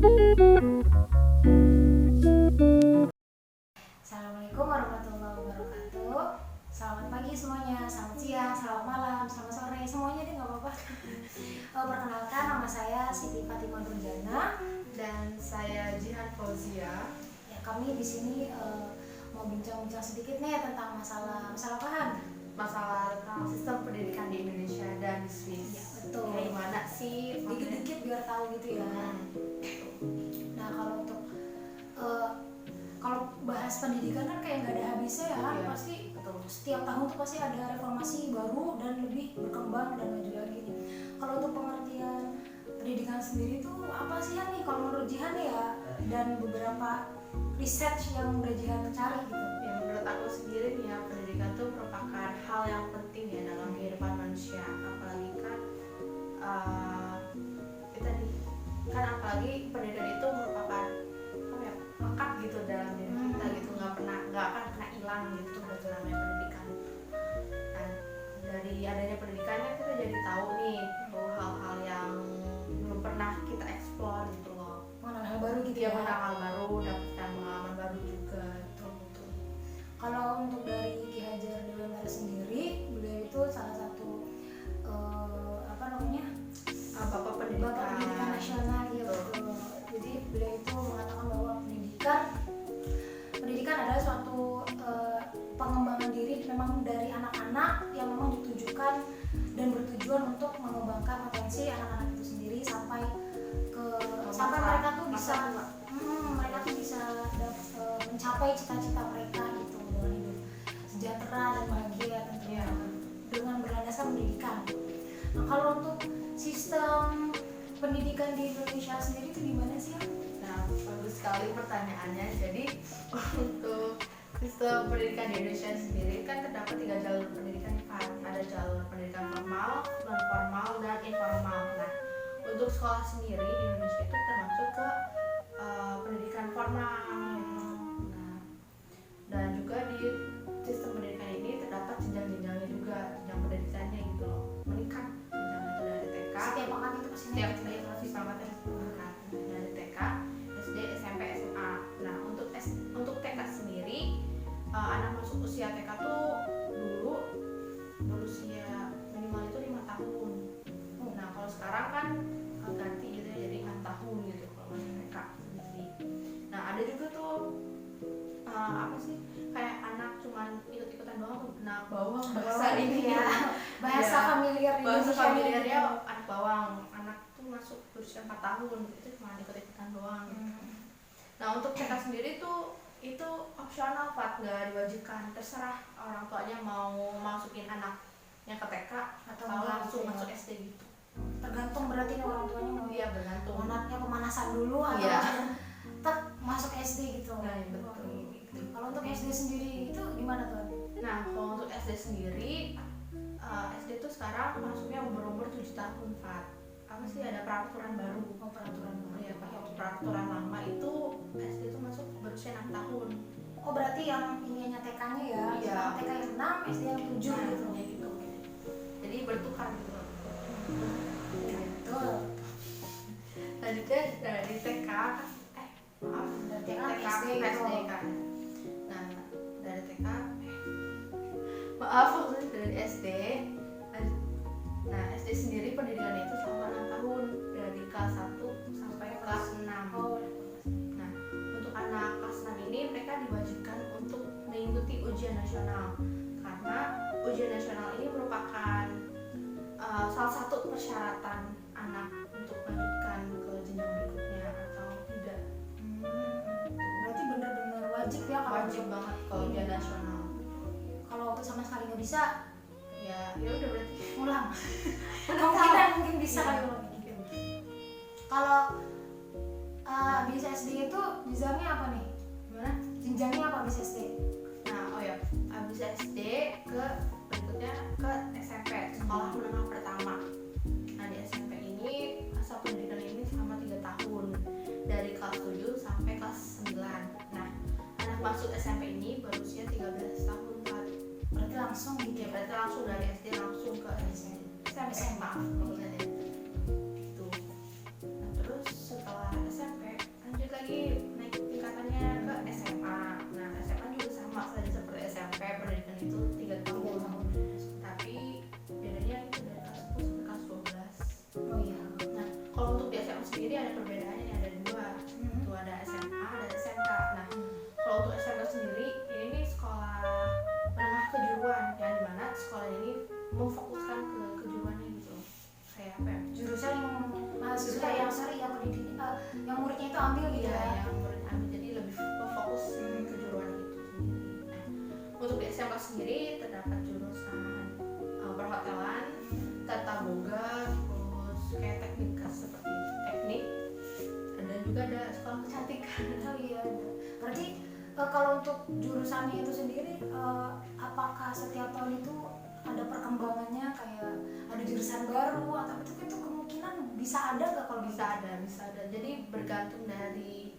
Assalamualaikum warahmatullahi wabarakatuh. Selamat pagi semuanya, selamat siang, selamat malam, selamat sore, semuanya deh nggak apa-apa. Perkenalkan, nama saya Siti Fatimah Nurjana Dan saya Jihan Fauzia. ya. Kami di sini mau bincang-bincang sedikit nih tentang masalah apaan? Masalah tentang sistem pendidikan di Indonesia dan di Swiss. Ya, betul. Kayak gimana sih? Dikit-dikit biar tahu gitu ya. Nah, kalau bahas pendidikan kan kayak nggak ada habisnya ya. Iya, Pasti betul. setiap tahun tuh pasti ada reformasi baru dan lebih berkembang dan maju lagi nih. Kalau untuk pengertian pendidikan sendiri tuh apa sih ya nih kalau menurut Jihan ya, dan beberapa research yang udah Jihan cari gitu. Ya, menurut aku sendiri nih ya, pendidikan itu merupakan hal yang penting ya dalam kehidupan manusia. Apalagi kan apalagi pendidikan itu merupakan apa ya, lekat gitu dalam diri kita gitu, nggak akan pernah hilang gitu betul namanya pendidikan. Dan dari adanya pendidikannya kita jadi tahu nih tuh hal-hal yang belum pernah kita explore gitu loh. Mengenal hal baru gitu Dia ya. mengenal hal baru, dapatkan pengalaman baru juga. Betul. Kalau untuk dari Ki Hajar Dewantara sendiri, beliau itu salah satu Bapak pendidikan. Bapak Pendidikan Nasional ya, betul. Jadi beliau itu mengatakan bahwa pendidikan adalah suatu pengembangan diri memang dari anak-anak yang memang ditujukan dan bertujuan untuk mengembangkan potensi anak-anak itu sendiri sampai mereka tuh bisa mencapai cita-cita mereka gitu dengan hidup sejahtera dan bahagia tentunya dengan berlandaskan pendidikan. Nah, kalau untuk sistem pendidikan di Indonesia sendiri itu gimana sih ya? Nah, bagus sekali pertanyaannya. Jadi untuk sistem pendidikan di Indonesia sendiri kan terdapat 3 jalur pendidikan kan. Ada jalur pendidikan formal, non formal, dan informal. Nah, untuk sekolah sendiri di Indonesia itu termasuk ke pendidikan formal. Nah, dan juga di sistem pendidikan ini terdapat jenjang-jenjangnya juga, jenjang pendidikannya gitu loh, meningkat jenjang itu dari TK. Setiap angkatan itu pasti Setiap gitu ya. meningkat dari TK, SD, SMP, SMA. Nah, untuk TK sendiri, anak masuk usia TK tuh dulu berusia minimal itu 5 tahun. Nah, kalau sekarang kan ganti gitu ya, jadi 6 tahun gitu kalau masuk TK sendiri. Nah, ada juga tuh kayak anak cuman ikut-ikutan doang tuh, anak bawang bahasa ini ya. Bahasa ya, familiar bahasa Indonesia familiarnya gitu. anak bawang, anak tuh masuk berusia 4 tahun itu cuma ikut-ikutan doang. Nah, untuk TK sendiri tuh itu opsional, Pak, nggak diwajibkan, terserah orang tuanya mau masukin anaknya ke TK atau langsung masuk SD gitu. Tergantung berarti nih orang tuanya mau Iya, bergantung. anaknya pemanasan dulu atau tetap masuk SD gitu. Nah, ya, betul. Kalau untuk SD sendiri itu gimana tuh? Nah, kalau untuk SD sendiri, SD tuh sekarang masuknya berumur 7 tahun, Pak. Apa sih, ada peraturan baru? Peraturan baru. Ya, peraturan lama itu SD tuh masuk berusia 6 tahun. Oh, berarti yang ininya TK-nya ya? Iya. TK yang 6, SD yang 7 Nah, gitu. ya gitu. Jadi bertukar gitu. Betul. Lanjutnya dari TK Dari TK TK SD ke gitu. SD kan. Nah, dari TK maksudnya dari SD. Nah, SD sendiri pendidikannya itu selama 6 tahun dari kelas 1 sampai kelas 6. Oh. Nah, untuk anak kelas 6 ini mereka diwajibkan untuk mengikuti ujian nasional, karena ujian nasional ini merupakan salah satu persyaratan anak untuk melanjutkan ke jenjang berikutnya atau tidak. Berarti benar-benar wajib ya kalau Wajib banget kalau ujian nasional. Kalau sama sekali nggak bisa, Ya udah berarti ulang. Kemungkinan mungkin bisa Iya. kali ulang. Kalau abis SD itu jenjangnya apa nih? gimana? Jenjangnya apa abis SD? Nah, habis SD ke berikutnya ke SMP, sekolah menengah pertama. Nah, di SMP ini masa pendidikan ini selama 3 tahun dari kelas 7 sampai kelas 9. Nah, anak masuk SMP ini berusia 13 tahun, Pak. Berarti langsung gitu Ya, ya? berarti langsung dari SD langsung ke SMP, maaf maksudnya gitu. Nah, terus setelah SMP yang muridnya itu ambil gitu Iya, ya. yang murid ambil, jadi lebih fokus kejuruan itu sendiri. Nah, untuk di SMK sendiri terdapat jurusan perhotelan, tata boga, terus kayak teknik seperti teknik, dan juga ada sekolah kecantikan. Oh iya. Berarti kalau untuk jurusannya itu sendiri apakah setiap tahun itu ada perkembangannya, kayak ada jurusan baru atau itu kemungkinan bisa ada nggak kalau Bisa ada. Jadi bergantung dari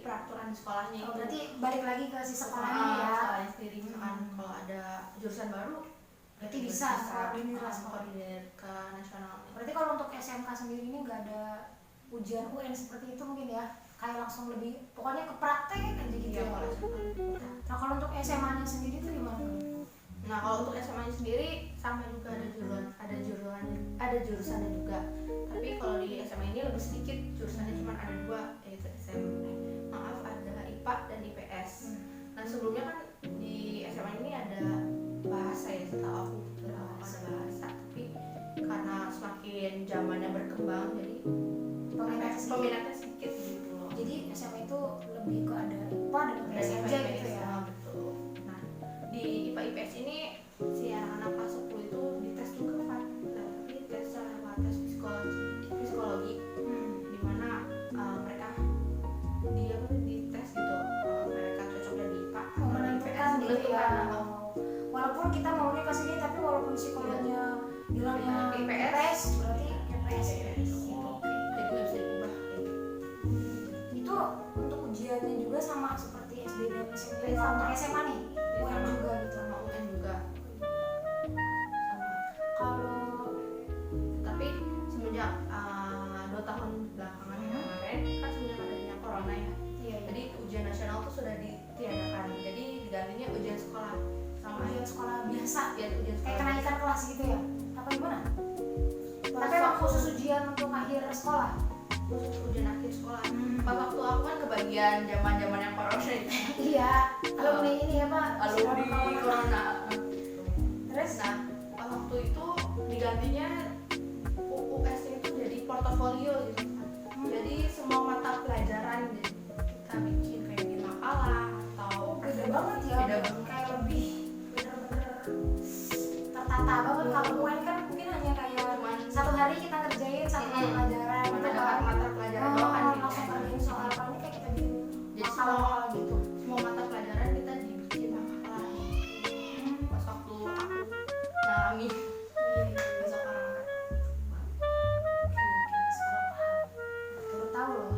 peraturan di sekolahnya itu. berarti balik lagi ke si sekolahnya ya. Sekolahnya sendiri, misalkan kalau ada jurusan baru Berarti bisa koordinir lah sekolah. koordinir ke nasional. Berarti kalau untuk SMK sendiri ini nggak ada ujian UN seperti itu mungkin ya, kayak langsung lebih pokoknya ke praktek aja gitu Iya, ya. kalau SMA. Nah kalau untuk SMA-nya sendiri itu gimana? Nah, kalau untuk SMA-nya sendiri sama juga ada jurusannya juga. Tapi kalau di SMA ini lebih sedikit, jurusannya cuma ada 2, yaitu ada IPA dan IPS. Nah, sebelumnya kan di SMA ini ada bahasa ya, setahu aku gitu, ada bahasa. Tapi karena semakin zamannya berkembang, jadi peminatnya sedikit gitu loh. Jadi SMA itu lebih ke ada IPA dan IPS aja gitu ya. Betul. Nah, di IPA IPS ini si anak-anak kelas 10 itu dites juga kan, tapi tesnya lewat tes psikologi, di mana mereka dites gitu, mereka cocok dari IPA atau dari IPS, Gitu ya. Walaupun kita maunya ke sini tapi walaupun psikolognya bilangnya IPS berarti IPS. Oke, jadi nggak bisa diubah kayak gitu. Itu untuk ujiannya juga sama seperti SD dan SMP. Sama. Untuk SMA nih UN Sama. juga gitu. Sama UN juga sama. Kalau Tapi semenjak 2 tahun belakangan kemarin kan, semenjak adanya corona ya, iya, jadi ujian nasional tuh sudah ditiadakan, jadi digantinya ujian sekolah sama ujian sekolah biasa ya, ujian kayak sekolah kenaikan kelas gitu ya, apa gimana? Tapi emang khusus ujian untuk akhir sekolah. khusus ujian akhir sekolah. Pas waktu aku kan kebagian zaman yang corona itu, Iya, alumni ini ya Pak. alumni corona. Terus Nah, pas waktu itu digantinya UUS itu jadi portofolio gitu kan. Jadi semua mata pelajaran kita bikin kayak bikin makalah atau beda banget ya. Beda banget. Kayak lebih bener-bener tertata banget. Kalau UN kan mungkin hanya kayak Cuman satu hari kita ngerjain satu pelajaran cuma gitu ada kan. mata pelajaran doang kan gitu. Langsung kerjain soal apa ini kayak kita bikin Jadi makalah gitu. semua mata pelajaran kita dibikin makalah. Pas waktu aku ngalami besok orang Sekarang paham. Baru tahu loh.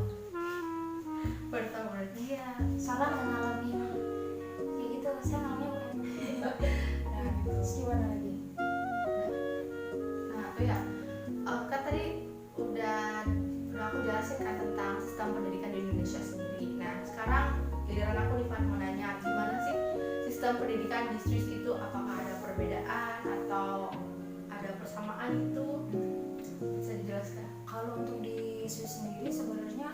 baru tahu berarti. Iya, salah nggak ngalamin kayak gitu. Saya ngalamin UN. Nah, terus gimana lagi? Nah, itu ya. Kan tadi udah aku jelasin kan tentang sistem pendidikan di Indonesia sendiri. Nah, sekarang giliran aku nih Van mau nanya, gimana sih sistem pendidikan di Swiss itu, apakah ada perbedaan atau ada persamaan itu? Bisa dijelaskan? Kalau untuk di Swiss sendiri sebenarnya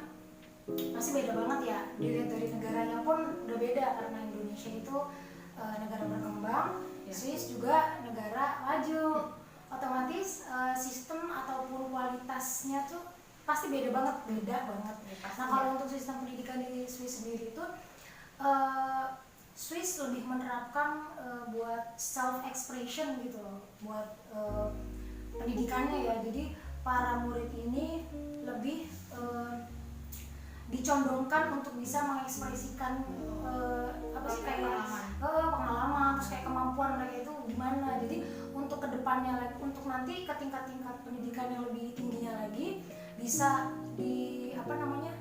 pasti beda banget ya. Dilihat dari negaranya pun udah beda, karena Indonesia itu negara berkembang, Ya. Swiss juga negara maju. Otomatis sistem ataupun kualitasnya tuh pasti beda banget. Nah kalau untuk sistem pendidikan di Swiss sendiri itu Swiss lebih menerapkan buat self expression gitu loh, buat pendidikannya ya. Jadi para murid ini lebih dicondongkan untuk bisa mengekspresikan apa sih, kayak pengalaman, terus kayak kemampuan mereka itu gimana. Jadi untuk kedepannya lagi, untuk nanti ke tingkat pendidikan yang lebih tingginya lagi, bisa di apa namanya,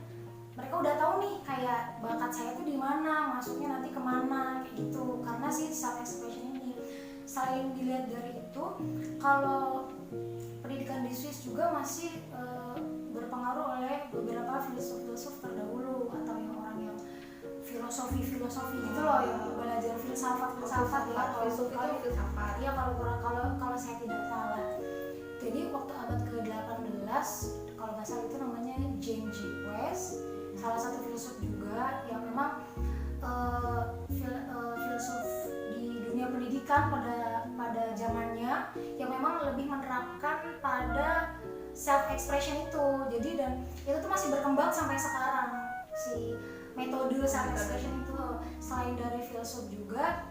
mereka udah tahu nih kayak bakat saya tuh di mana, masuknya nanti kemana kayak gitu. Karena sih self expression ini, selain dilihat dari itu, kalau pendidikan di Swiss juga masih berpengaruh oleh beberapa filsuf terdahulu, atau yang orang yang filosofi gitu loh, yang belajar filsafat ya. Kalau filsafat. iya, kalau saya tidak salah. Jadi waktu abad ke-18 kalau nggak salah itu namanya James J. West, salah satu filsuf juga yang memang filsuf di dunia pendidikan pada zamannya, yang memang lebih menerapkan pada self expression itu. Jadi dan itu tuh masih berkembang sampai sekarang si metode self expression itu. Selain dari filsuf juga,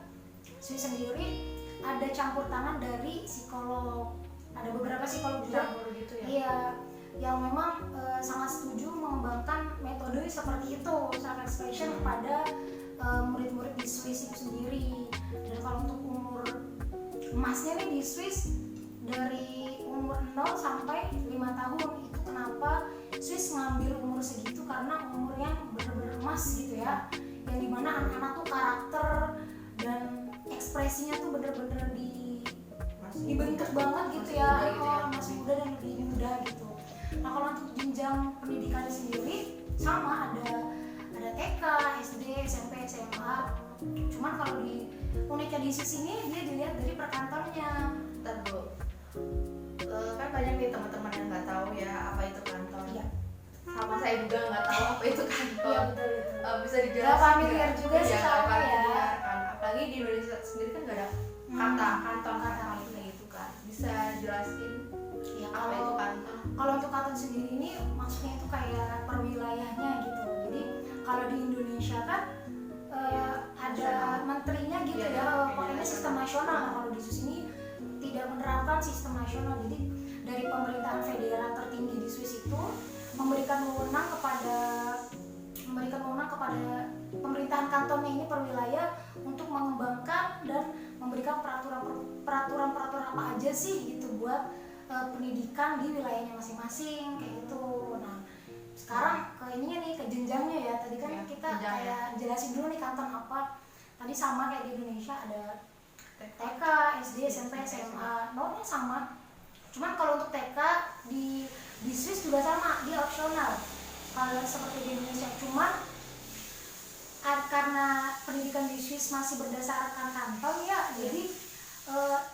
Swiss sendiri ada campur tangan dari psikolog. Ada beberapa psikolog juga gitu ya. iya yang memang sangat setuju mengembangkan metode seperti itu self expression kepada murid-murid di Swiss itu sendiri. Dan kalau untuk umur emasnya nih di Swiss dari umur 0 sampai 5 tahun, itu kenapa Swiss ngambil umur segitu, karena umurnya bener-bener emas gitu ya, yang dimana anak-anak tuh karakter dan ekspresinya tuh bener-bener dibentuk banget gitu ya, masih muda dan lebih muda gitu. Nah kalau untuk jenjang pendidikannya sendiri sama, ada TK, SD, SMP, SMA. Cuman kalau di uniknya di Swiss ini dia dilihat dari perkantornya. Ntar Bu, kan banyak nih teman-teman yang nggak tahu ya apa itu kantor. Iya. Sama saya juga nggak tahu apa itu kantor. Iya betul. Bisa dijelasin? Gak familiar juga sih sama ya. Kan. Apalagi di Indonesia sendiri kan nggak ada kata kantor kayak gitu kan. Bisa jelasin Ya, apa itu kantor? Kalau untuk kantor sendiri ini maksudnya itu kayak perwilayahnya gitu. Jadi kalau di Indonesia kan ada menterinya gitu ya, pakainya sistem nasional. Nah, kalau di Swiss ini tidak menerapkan sistem nasional. Jadi dari pemerintahan federal tertinggi di Swiss itu memberikan wewenang kepada pemerintahan kantonnya ini per wilayah untuk mengembangkan dan memberikan peraturan apa aja sih gitu buat pendidikan di wilayahnya masing-masing kayak gitu. Nah sekarang ke ininya nih, ke jenjangnya ya. Tadi kan ya, kita kayak jelasin dulu nih kanton apa. Tadi sama kayak di Indonesia ada TK, SD, SMP, SMA, notnya sama. Cuman kalau untuk TK di Swiss juga sama, dia opsional. Kalau seperti di Indonesia, cuman karena pendidikan di Swiss masih berdasarkan kanton ya, jadi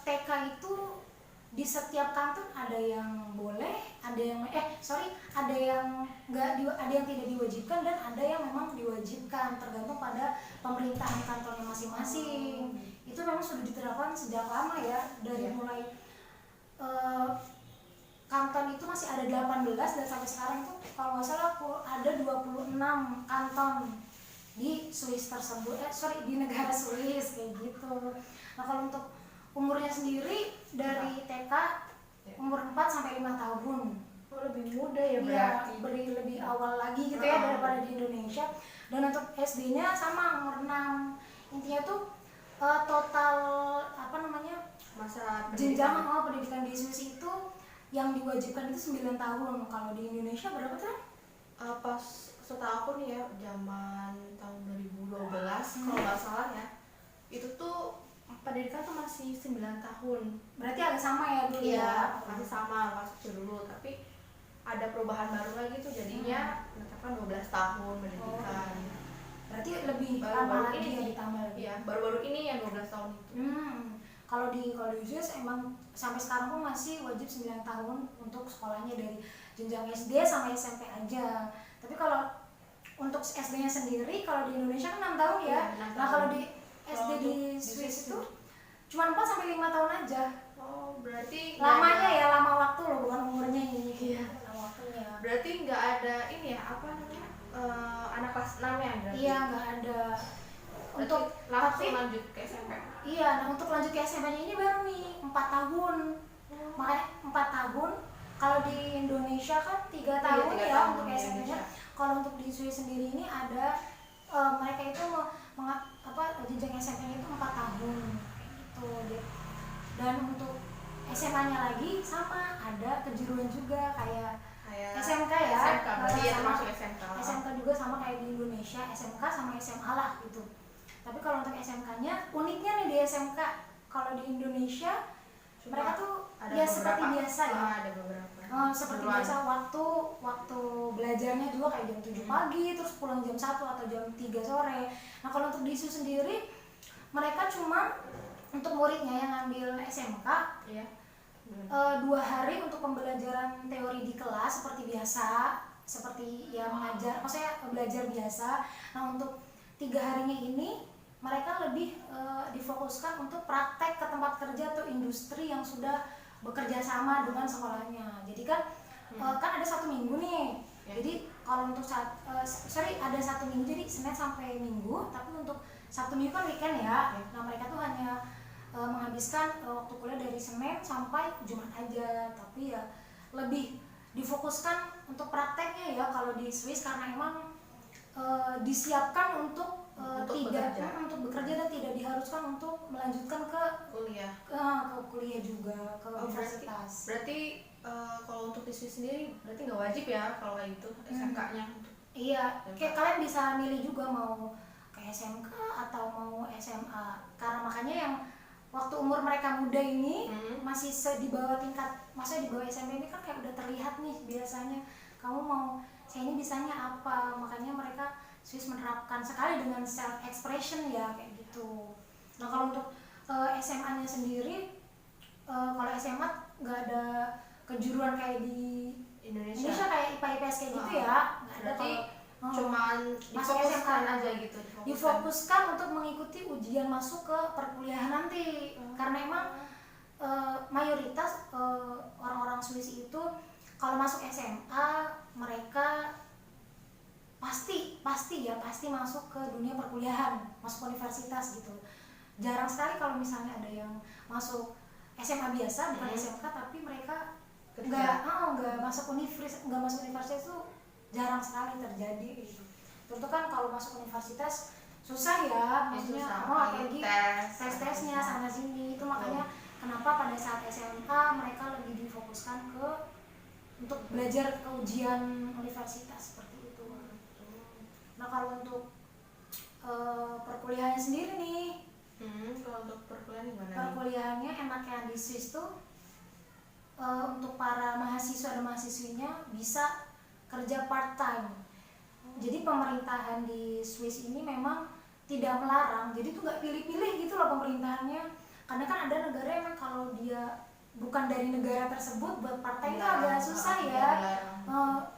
TK itu di setiap kanton ada yang boleh, ada yang ada yang ada yang tidak diwajibkan, dan ada yang memang diwajibkan, tergantung pada pemerintahan kantonnya masing-masing. Itu memang sudah diterapkan sejak lama ya, dari mulai kanton itu masih ada 18 dan sampai sekarang itu kalau nggak salah ada 26 kanton di Swiss tersebut, di negara Swiss kayak gitu. Nah kalau untuk umurnya sendiri dari TK umur 4 sampai 5 tahun. Oh, lebih muda ya berarti. Iya, lebih awal lagi gitu ya daripada di Indonesia. Dan untuk SD-nya sama umur 6. Intinya tuh total masa jenjang pendidikan di Swiss itu yang diwajibkan itu 9 tahun. Kalau di Indonesia berapa tuh? Pas setahu aku nih ya, zaman tahun 2012 kalau nggak salah ya, itu tuh pendidikan tuh masih 9 tahun. Berarti agak sama ya dulu ya? Masih sama pas itu dulu, tapi ada perubahan baru lagi tuh, jadinya menetapkan 12 tahun pendidikan. Berarti lebih baru-baru lama ini lagi ditambah lagi. Iya, baru-baru ini yang 12 tahun itu. Kalau di Swiss emang sampai sekarang pun masih wajib 9 tahun untuk sekolahnya, dari jenjang SD sampai SMP aja. Tapi kalau untuk SD-nya sendiri, kalau di Indonesia kan 6 tahun ya. Nah kalau di SD di Swiss itu cuma 4 sampai 5 tahun aja. Oh, berarti lamanya ya, lama waktu loh, bukan umurnya ini. Iya. Lama waktunya. Berarti nggak ada ini ya, apa namanya? Anak kelas 6 ya berarti? Iya, nggak ada. Untuk langsung lanjut ke SMP. Iya, nah untuk lanjut ke SMP-nya ini baru nih 4 tahun. Makanya 4 tahun. Kalau di Indonesia kan 3 tahun ya tahun untuk SMP-nya. Kalau untuk di Swiss sendiri ini ada mereka itu jenjang SMP-nya itu 4 tahun gitu. Dan untuk SMA-nya lagi sama, ada kejuruan juga kayak SMK ya. SMK berarti ya, sama termasuk SMK. SMK juga sama kayak di Indonesia, SMK sama SMA lah gitu. Tapi kalau untuk SMK-nya, uniknya nih di SMK, kalau di Indonesia mereka tuh ya seperti biasa ya. Ada beberapa. Seperti biasa waktu belajarnya juga kayak jam 7 pagi, terus pulang jam 1 atau jam 3 sore. Nah kalau untuk di Swiss sendiri, mereka cuma untuk muridnya yang ngambil SMK, 2 hari untuk pembelajaran teori di kelas seperti biasa, seperti ya mengajar, maksudnya belajar biasa. Nah untuk 3 harinya ini mereka lebih difokuskan untuk praktek ke tempat kerja atau industri yang sudah bekerja sama dengan sekolahnya. Jadi kan kan ada 1 minggu nih. Ya. Jadi kalau untuk ada 1 minggu, jadi Senin sampai Minggu, tapi untuk Sabtu Minggu kan weekend ya. Nah mereka tuh hanya menghabiskan waktu kuliah dari Senin sampai Jumat aja, tapi ya lebih difokuskan untuk prakteknya ya kalau di Swiss, karena emang disiapkan untuk untuk bekerja dan tidak diharuskan untuk melanjutkan ke kuliah juga ke universitas. Berarti kalau untuk di Swiss sendiri berarti nggak wajib ya kalau kayak gitu SMK-nya. Iya, kayak kalian bisa milih juga mau ke SMK atau mau SMA. Karena makanya yang waktu umur mereka muda ini masih di bawah tingkat, maksudnya di bawah SMP ini kan kayak udah terlihat nih biasanya kamu mau saya ini bisanya apa, makanya mereka Swiss menerapkan sekali dengan self expression ya kayak gitu. Nah kalau untuk SMA-nya sendiri, kalau SMA nggak ada kejuruan kayak di Indonesia kayak IPA IPS kayak gitu ya, nggak ada. Berarti kalau cuman masuk SMK aja gitu, difokuskan untuk mengikuti ujian masuk ke perkuliahan nanti. Karena emang mayoritas orang-orang Swiss itu kalau masuk SMA mereka pasti masuk ke dunia perkuliahan, masuk universitas gitu. Jarang sekali kalau misalnya ada yang masuk SMA biasa bukan SMK tapi mereka nggak masuk universitas itu jarang sekali terjadi gitu. Tentu kan kalau masuk universitas susah ya, maksudnya apalagi tes-tesnya sana sini, itu makanya kenapa pada saat SMA mereka lebih difokuskan untuk belajar ke ujian universitas seperti itu. Nah kalau untuk perkuliahannya sendiri nih, kalau untuk perkuliahan gimana? Perkuliahannya enaknya di Swiss tuh untuk para mahasiswa dan mahasiswinya bisa kerja part time. Jadi pemerintahan di Swiss ini memang tidak melarang, jadi tuh nggak pilih-pilih gitu loh pemerintahannya. Karena kan ada negara yang kalau dia bukan dari negara tersebut buat part time itu agak susah ya,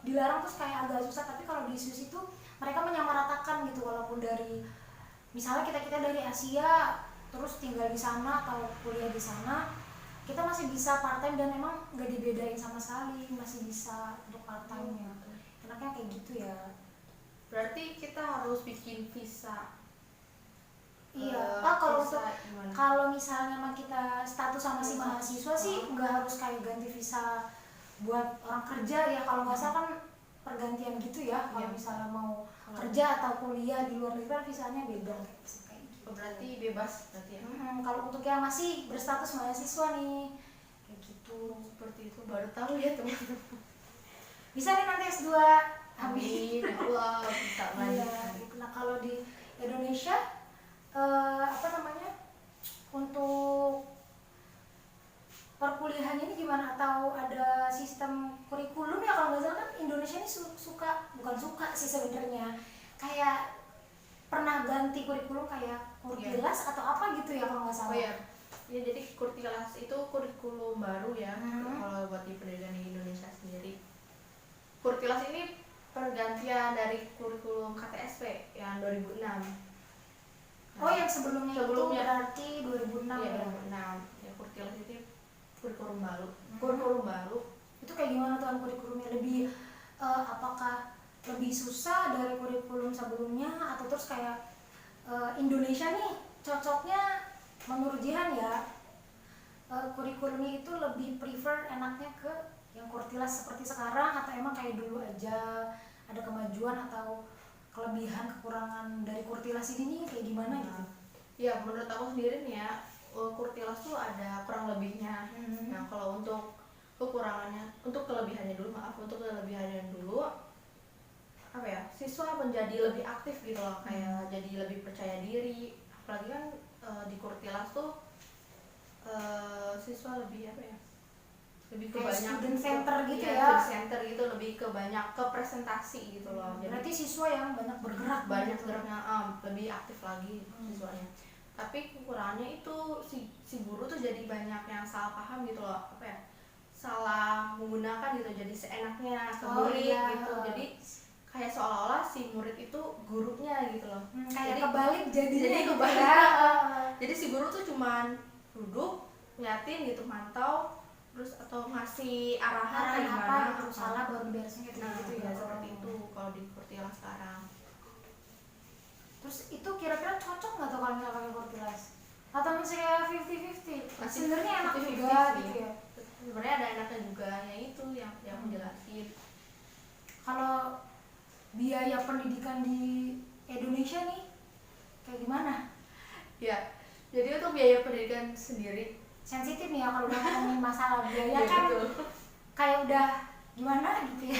dilarang terus kayak agak susah. Tapi kalau di Swiss itu mereka menyamaratakan gitu, walaupun dari misalnya kita dari Asia terus tinggal di sana atau kuliah di sana, kita masih bisa part time dan emang nggak dibedain sama sekali, masih bisa untuk part time-nya. Enaknya kayak gitu ya. Berarti kita harus bikin visa. Iya. Kalau misalnya emang kita status sama si mahasiswa sih nggak harus kayak ganti visa buat orang kerja ya. Kalau nggak salah kan pergantian gitu ya. Kalau misalnya mau kerja atau kuliah di luar negeri visanya beda kayak gitu. Berarti bebas berarti ya. Kalau untuk yang masih berstatus mahasiswa nih kayak gitu. Seperti itu, baru tahu ya teman-teman. Bisa nih nanti S2. Amin. Ya Allah, bisa iya, gitu. Nah kalau di Indonesia untuk perkuliahannya ini gimana, atau ada sistem kurikulum ya? Kalau nggak salah kan Indonesia ini bukan suka sih sebenarnya, kayak pernah ganti kurikulum kayak Kurtilas atau apa gitu ya kalau nggak salah. Ya jadi Kurtilas itu kurikulum baru ya. Kalau buat di pendidikan di Indonesia sendiri, Kurtilas ini pergantian dari kurikulum KTSP yang 2006. Yang sebelumnya itu berarti 2006 ya. 2006 ya. Kurtilas itu kurikulum baru. Itu kayak gimana tuh kurikulumnya? Lebih apakah lebih susah dari kurikulum sebelumnya, atau terus kayak Indonesia nih cocoknya menurut Jihan ya, kurikulumnya itu lebih prefer enaknya ke yang Kurtilas seperti sekarang, atau emang kayak dulu aja ada kemajuan atau kelebihan kekurangan dari Kurtilas ini nih kayak gimana gitu? Ya menurut aku sendiri nih ya, Kurtilas tuh ada kurang lebihnya. Nah kalau untuk kelebihannya dulu apa ya, siswa menjadi lebih aktif gitu loh, kayak jadi lebih percaya diri. Apalagi kan di Kurtilas tuh siswa lebih apa ya, lebih ke banyak student center gitu ya, student center gitu, lebih ke banyak ke presentasi gitu loh. Jadi berarti siswa yang banyak bergerak, geraknya, lebih aktif lagi siswanya. Tapi kekurangannya itu si guru tuh jadi banyak yang salah paham gitu loh, apa ya, salah menggunakan gitu, jadi seenaknya ke murid gitu. Jadi kayak seolah-olah si murid itu gurunya gitu loh. Kayak kebalik jadinya jadi gitu kebalik ya. Jadi si guru tuh cuman duduk ngeliatin gitu, mantau, terus atau ngasih arahan arahan kayak apa gimana gitu salah baru beresin kayak nah gitu ya ya. seperti itu kalau di Kurtila sekarang. Terus itu kira-kira cocok nggak tuh kalau misalnya pakai Kurtilas? Atau misalnya kayak 50-50? Masih Sebenarnya enak 50-50 juga sih. gitu ya. Sebenarnya ada enaknya juga ya itu yang menjelasin. Kalau biaya pendidikan di Indonesia nih kayak gimana? Ya, jadi untuk biaya pendidikan sendiri Sensitif nih ya kalau udah ngomongin masalah biaya ya kan betul. kayak udah gimana gitu ya.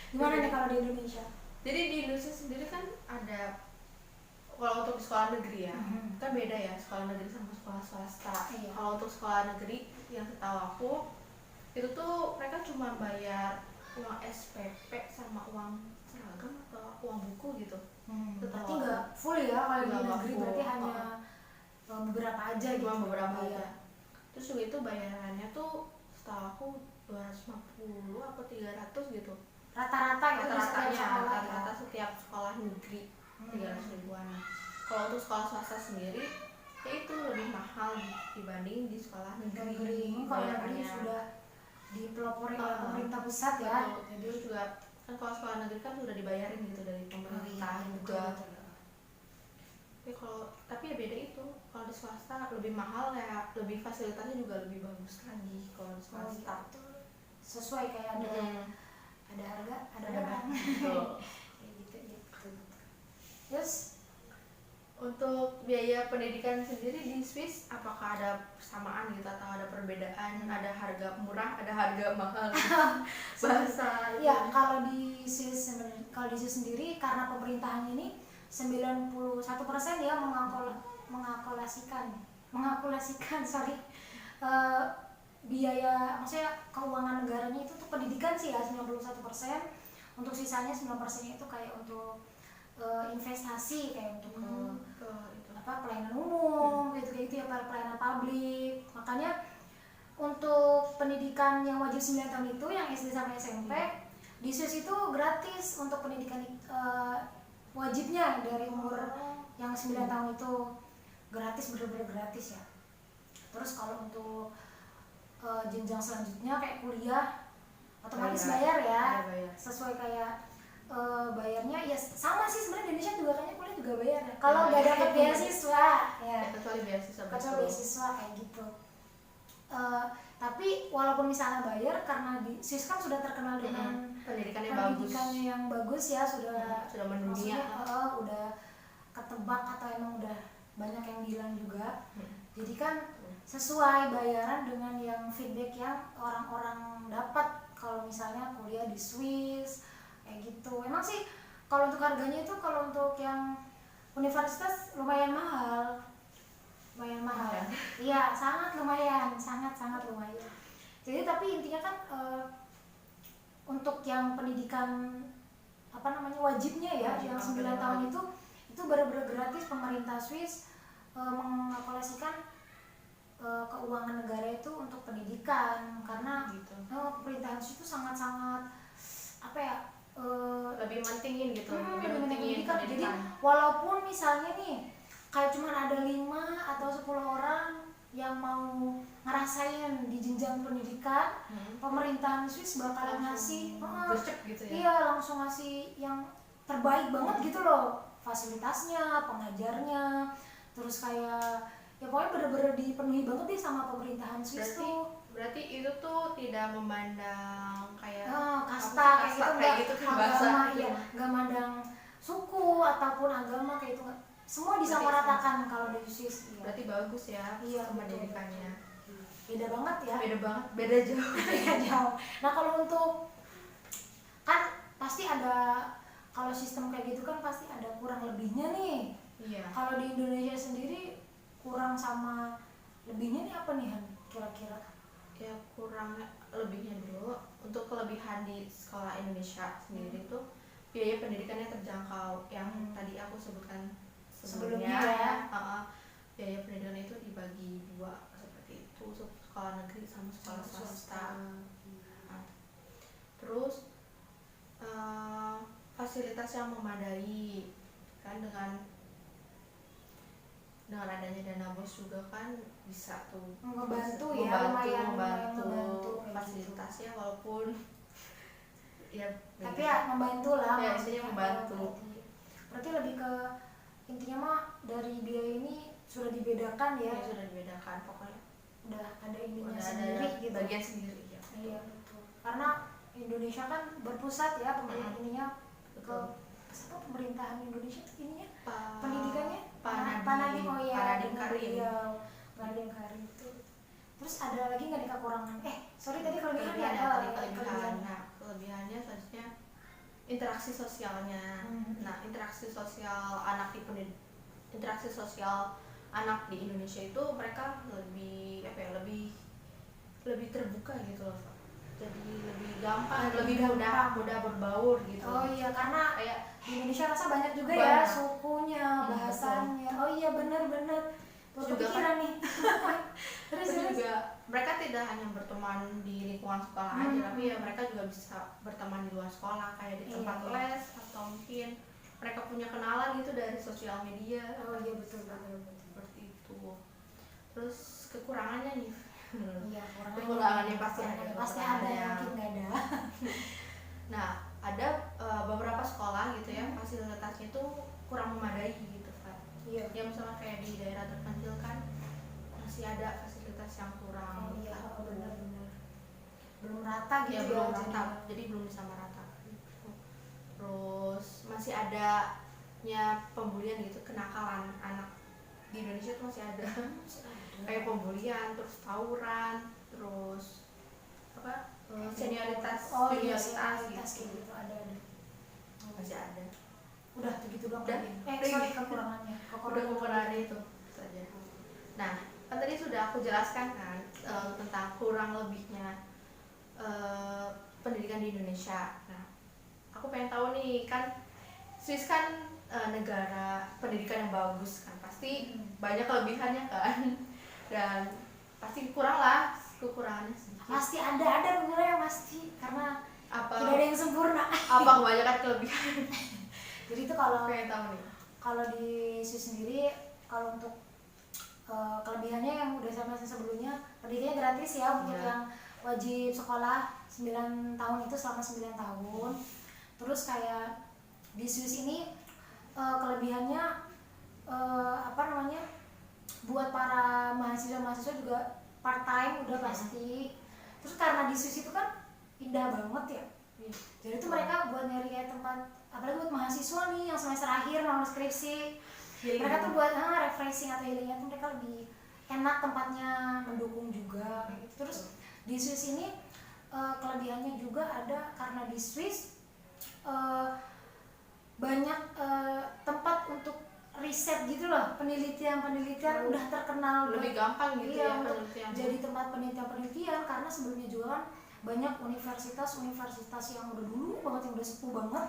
Gimana nih kalau di Indonesia? Jadi di Indonesia sendiri kan ada, kalau untuk di sekolah negeri ya kan beda ya sekolah negeri sama sekolah swasta. Iya. Kalau untuk sekolah negeri yang setahu aku itu tuh mereka cuma bayar uang SPP sama uang seragam atau uang buku gitu. Berarti nggak full ya kalau di Nggak negeri, full. berarti hanya beberapa aja gitu. Cuma beberapa Iya. aja. Terus juga itu bayarannya tuh setahu aku 250 apa 300 gitu. Rata-rata gitu di setiap Rata-ratanya sekolah ya. rata-rata setiap sekolah negeri 300 ribuan. Kalau untuk sekolah swasta sendiri ya itu lebih mahal dibanding di sekolah negeri. Kalau negeri bayarannya. sudah dipelopori oleh pemerintah pusat ya. Betul. Jadi juga kan kalau sekolah negeri kan sudah dibayarin gitu dari pemerintah juga. Tapi ya beda itu. Kalau di swasta lebih mahal ya, lebih fasilitasnya juga lebih bagus lagi kalau di swasta. Sesuai kayak ada harga, ada barang. Betul. Kayak gitu. Terus Untuk biaya pendidikan sendiri di Swiss apakah ada persamaan gitu atau ada perbedaan? Ada harga murah, ada harga mahal? Bahasa ya kalau di Swiss sendiri karena pemerintahan ini 91% ya mengakulasikan biaya, maksudnya keuangan negaranya itu tuh pendidikan sih ya 91%. Untuk sisanya 9% itu kayak untuk investasi, kayak untuk pelayanan umum gitu ya, pelayanan publik. Makanya untuk pendidikan yang wajib 9 tahun itu yang SD sampai SMP di Swiss itu gratis untuk pendidikan wajibnya dari umur yang 9 tahun itu gratis, bener-bener gratis ya. Terus kalau untuk jenjang selanjutnya kayak kuliah otomatis bayar ya, sesuai kayak bayarnya ya sama sih sebenarnya. Indonesia juga kayaknya kuliah juga bayar ya kalau nggak dapat beasiswa ya, kecuali beasiswa kayak gitu. Tapi walaupun misalnya bayar, karena di Swiss kan sudah terkenal dengan pendidikannya yang bagus ya, sudah mendunia, udah ketebak atau emang udah banyak yang bilang juga. Jadi kan sesuai bayaran dengan yang feedback yang orang-orang dapat kalau misalnya kuliah di Swiss kayak gitu. Emang sih kalau untuk harganya itu, kalau untuk yang universitas lumayan mahal. Iya, sangat lumayan. Jadi tapi intinya kan untuk yang pendidikan wajibnya ya, yang 9 tahun itu benar-benar gratis. Pemerintah Swiss mengalokasikan keuangan negara itu untuk pendidikan, karena pemerintahan Swiss itu sangat-sangat lebih mentingin gitu, lebih mentingin pendidikan. Jadi walaupun misalnya nih kayak cuman ada 5 atau 10 orang yang mau ngerasain di jenjang pendidikan, pemerintahan Swiss bakalan ngasih gitu ya. Iya, langsung ngasih yang terbaik banget gitu loh, fasilitasnya, pengajarnya, terus kayak ya pokoknya bener-bener dipenuhi banget deh sama pemerintahan Swiss tuh. Berarti itu tuh tidak memandang kayak kasta kayak gitu, agama, ya nggak mandang suku ataupun agama kayak itu, semua disamaratakan kalau di Swiss. Iya. Berarti bagus ya pendidikannya. Beda banget ya. Beda jauh. Beda jauh. Nah kalau untuk kan pasti ada, kalau sistem kayak gitu kan pasti ada kurang lebihnya nih. Iya. Kalau di Indonesia sendiri kurang sama lebihnya nih apa nih Han? Kira-kira? Ya kurang lebihnya dulu. Untuk kelebihan di sekolah Indonesia sendiri tuh biaya pendidikannya terjangkau, yang tadi aku sebutkan sebelumnya ya. Biaya pendidikan itu dibagi 2 seperti itu, sekolah negeri sama sekolah swasta. Terus fasilitas yang memadai kan, dengan dengan adanya dana bos juga kan bisa tuh Ngebantu ya, lumayan membantu ngebantu kayak fasilitasnya walaupun ya tapi ya membantu lah, ya maksudnya intinya membantu. berarti lebih ke intinya mah dari biaya ini sudah dibedakan ya, Ya sudah dibedakan pokoknya, udah ada ininya udah sendiri ada gitu, bagian sendiri ya. iya betul, karena Indonesia kan berpusat ya ininya ke Betul. apa, pemerintahan Indonesia ininya Pa- pendidikannya Panadim, oh iya Panadim benar, Karim. iya, Panadim Karim itu. Terus ada lagi nggak nih kekurangan? Sorry tadi kelebihan Kelebihan ya, ya, tadi kelebihan. kelebihan. Nah, kelebihannya selanjutnya interaksi sosialnya. Nah, interaksi sosial anak di interaksi sosial anak di Indonesia itu mereka lebih apa ya, lebih terbuka gitu loh. Jadi lebih gampang, lebih mudah berbaur gitu. Oh iya, karena Kayak di Indonesia rasa banyak juga ya banyak. sukunya, bahasanya. Oh iya benar-benar. Baru Juga kepikiran nih. Terus juga mereka tidak hanya berteman di lingkungan sekolah aja, tapi ya mereka juga bisa berteman di luar sekolah kayak di tempat Iya. les atau mungkin mereka punya kenalan gitu dari sosial media. Oh iya betul. Seperti itu. Terus kekurangannya nih. Iya, Kekurangannya pasti ada. Pasti ada, mungkin nggak ada. Nah, ada beberapa sekolah gitu ya, fasilitasnya itu kurang memadai gitu kan. Iya. Ya misalnya kayak di daerah terpencil kan masih ada fasilitas yang kurang. Oh iya, benar-benar. Belum rata gitu Ya ya. belum rata, jadi belum disamaratakan. Terus masih adanya pembulian gitu, kenakalan anak di Indonesia itu masih ada. Kayak pembulian, terus tawuran, terus apa? Senioritas, Oh iya, senioritas kayak gitu ada. masih ada. Udah begitu doang. Udah. Sorry kekurangannya. Udah kekurangan itu saja. Nah, kan tadi sudah aku jelaskan kan tentang kurang lebihnya pendidikan di Indonesia. Nah, aku pengen tahu nih, kan Swiss kan negara pendidikan yang bagus kan, pasti banyak kelebihannya kan, dan pasti kurang lah kekurangannya sedikit. Pasti ada kekurangan pasti, karena Apa tidak ada yang sempurna. apa kebanyakan kelebihan? Jadi itu kalau Pengen tahu nih. di Swiss sendiri, kalau untuk kelebihannya yang udah sama sebelumnya, pendidikannya gratis ya untuk Iya. yang wajib sekolah 9 tahun itu selama 9 tahun. Terus kayak di Swiss ini kelebihannya apa namanya, buat para mahasiswa juga part time udah pasti. Terus karena di Swiss itu kan indah banget ya, jadi tuh mereka buat nyari kayak tempat, apalagi buat mahasiswa nih yang semester akhir mau skripsi, mereka tuh buat refreshing atau healingnya tuh mereka lebih enak, tempatnya mendukung juga kayak gitu. Terus di Swiss ini kelebihannya juga ada karena di Swiss banyak tempat untuk riset gitu loh, penelitian udah terkenal, Lebih gampang gitu iya, ya untuk penelitian. jadi tempat penelitian karena sebelumnya juga kan banyak universitas yang udah dulu banget, yang udah sepuh banget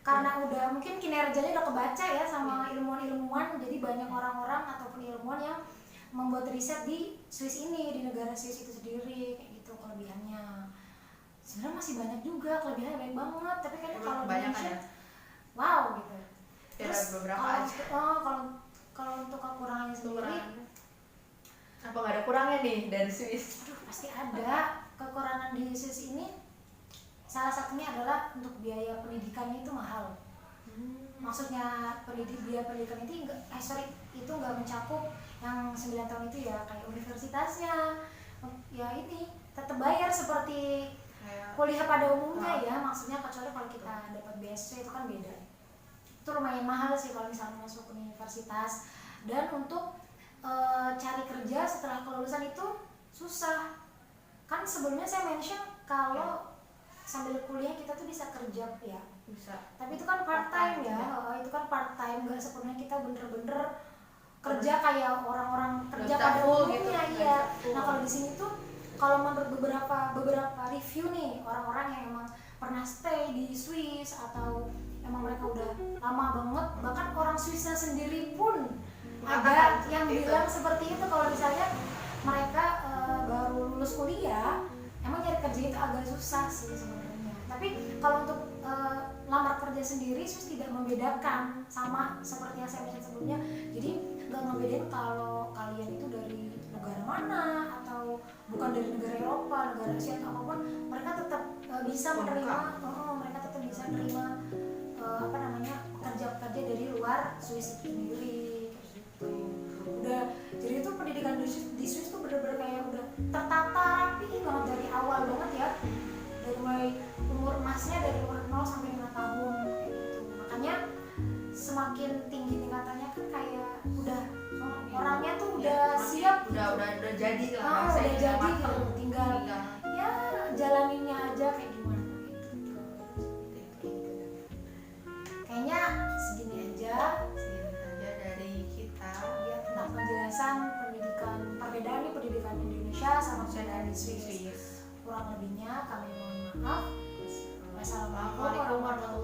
karena udah mungkin kinerjanya udah kebaca ya sama ilmuwan, jadi banyak orang-orang ataupun ilmuwan yang membuat riset di Swiss ini, di negara Swiss itu sendiri, kayak gitu kelebihannya. Sebenarnya masih banyak juga kelebihannya, banyak banget, tapi kayaknya kalau di banyak Indonesia ada. wow gitu. Ya, Terus beberapa aja. kalau untuk kekurangannya sendiri, Apa nggak ada kurangnya nih dari Swiss? pasti ada kekurangan di Swiss ini. Salah satunya adalah untuk biaya pendidikannya itu mahal. Maksudnya biaya pendidikan itu itu nggak mencakup yang 9 tahun itu ya, kayak universitasnya ya ini tetap bayar seperti kuliah pada umumnya ya, maksudnya kecuali kalau kita dapat beasiswa itu kan beda. Itu lumayan mahal sih kalau misalnya masuk universitas, dan untuk cari kerja setelah kelulusan itu susah. Kan sebelumnya saya mention kalau sambil kuliah kita tuh bisa kerja ya. Bisa. Tapi itu kan part time ya. Itu kan part time, nggak sepenuhnya kita bener-bener kerja kayak orang-orang kerja pada umumnya gitu, ya. Nah kalau di sini tuh, kalau menurut beberapa review nih, orang-orang yang emang pernah stay di Swiss atau emang mereka udah lama banget, bahkan orang Swissnya sendiri pun ada yang bilang seperti itu, kalau misalnya mereka baru lulus kuliah, emang cari kerja itu agak susah sih sebenarnya. Tapi kalau untuk lamar kerja sendiri Swiss tidak membedakan, sama seperti yang saya mention sebelumnya. Jadi nggak ngebedain kalau kalian itu dari negara mana atau bukan dari negara Eropa, negara Asia atau apapun, mereka tetap bisa menerima, mereka tetap bisa menerima pekerja-pekerja dari luar Swiss itu sendiri gitu. Udah, jadi itu pendidikan di Swiss tuh bener-bener kayak udah tertata rapi banget dari awal banget ya, dari mulai umur emasnya dari umur 0 sampai 5 tahun kayak gitu. Makanya semakin tinggi tingkatannya kan kayak udah orangnya tuh udah siap, udah jadi lah, udah jadi mateng. gitu, tinggal ya jalaninnya aja kayak gimana gitu. Kayaknya segini aja dari kita ya tentang penjelasan perbedaan nih pendidikan Indonesia sama pendidikan di Swiss. Kurang lebihnya kami mohon maaf. Wassalamualaikum warahmatullahi